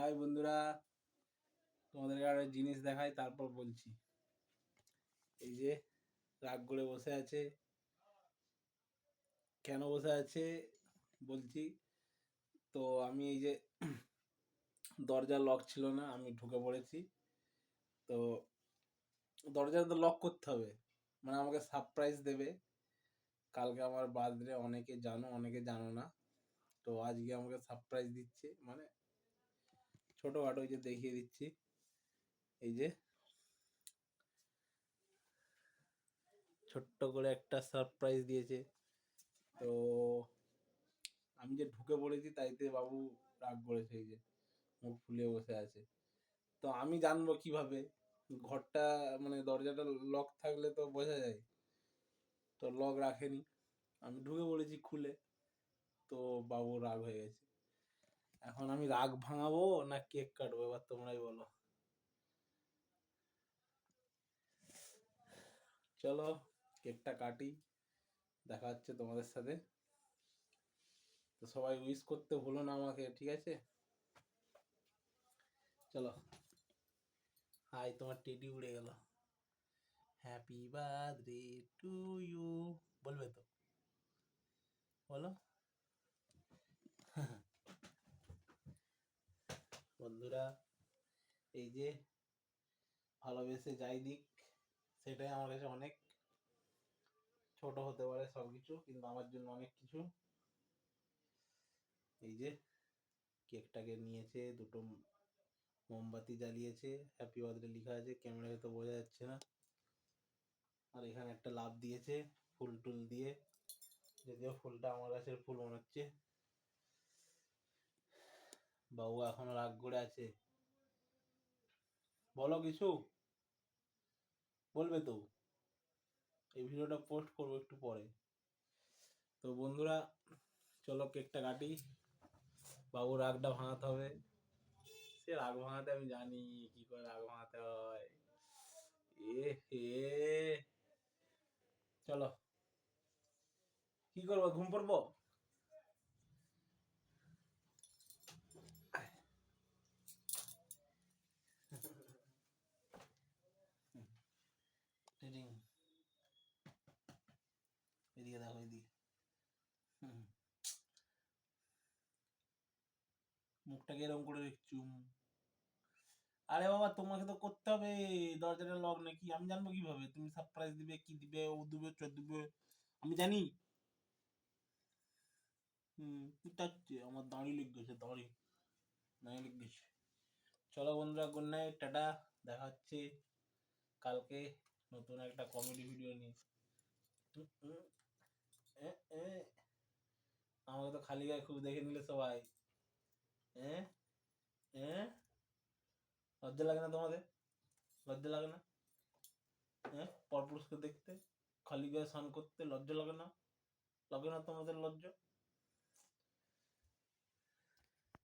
High বন্ধুরা, তোমাদেরকে একটা জিনিস দেখাই তারপর বলছি। এই যে রাগ করে বসে আছে, কেন বসে আছে বলছি। তো আমি এই যে দরজার লক ছিল না, আমি ঢুকে পড়েছি। তো দরজাটা তো লক করতে হবে, মানে আমাকে সারপ্রাইজ দেবে। কালকে আমার বার্থডে, অনেকে জানো অনেকে জানো না। তো আজকে আমাকে সারপ্রাইজ দিচ্ছে, মানে ছোটোখাটো, এই যে দেখিয়ে দিচ্ছি। এই যে ছোট্ট করে একটা সারপ্রাইজ দিয়েছে। তো আমি যে ঢুকে পড়েছি তাইতে বাবু রাগ করেছে, এই যে মুখ ফুলিয়ে বসে আছে। তো আমি জানবো কিভাবে ঘরটা, মানে দরজাটা লক থাকলে তো বোঝা যায়। তো লক রাখেনি, আমি ঢুকে পড়েছি খুলে। তো বাবু রাগ হয়ে গেছে। এখন আমি রাগ ভাঙাবো না কেক কাটবো, এবার তোমরাই বলো। চলো কেকটা কাটি, দেখা হচ্ছে তোমাদের সাথে। তো সবাই উইশ করতে ভুলো না আমাকে, ঠিক আছে? চলো। হাই, তোমার টেডি উড়ে গেল। হ্যাপি বার্থডে টু ইউ বলবে তো, বলো। বন্ধুরা, এই যে ভালোবেসে যাই দিক, সেটাই আমার কাছে অনেক। ছোট হতে পারে সবকিছু, কিন্তু আমার জন্য অনেক কিছু। এই যে কেকটাকে নিয়েছে, দুটো মোমবাতি জ্বালিয়েছে, হ্যাপি বার্থডে লেখা আছে, ক্যামেরায় হয়তো বোঝা যাচ্ছে না। আর এখানে একটা লাভ দিয়েছে ফুল টুল দিয়ে, যদিও ফুলটা আমার গাছের ফুল মনে হচ্ছে। বাবু এখনো রাগ করে আছে, বলো কিছু, বলবে তো। এই ভিডিওটা পোস্ট করবো একটু পরে। তো বন্ধুরা, চলো কেকটা কাটি, বাবু রাগটা ভাঙাতে হবে। সে রাগ ভাঙাতে আমি জানি কি করে রাগ ভাঙাতে হয়। এ হে, চলো। কি করবো, ঘুম পড়বো? এদিকে দেখো, এদিকে। মুখটাকে এরকম করে চুম। আরে বাবা, তোমাকে তো করতে হবে। দরজাটা লক নাকি আমি জানবো কিভাবে? তুমি সারপ্রাইজ দিবে, কি দিবে, ও দিবে, চোর দিবে, আমি জানি? পিটাচ্ছে, আমার দাঁড়ি লেগে গেছে, দাঁড়ি লেগে গেছে। চলো বন্ধুরা, গুড নাইট, টাটা। দেখা হচ্ছে কালকে নতুন একটা কমেডি ভিডিও নিয়ে। আমাকে তো খালি গায়ে খুব দেখে নিলে সবাই। হ্যাঁ, হ্যাঁ, লজ্জা লাগে না তোমাদের? লজ্জা লাগে না? হ্যাঁ, পরপুরুষকে দেখতে, খালি গায়ে স্নান করতে লজ্জা লাগে না? লাগে না তোমাদের লজ্জা?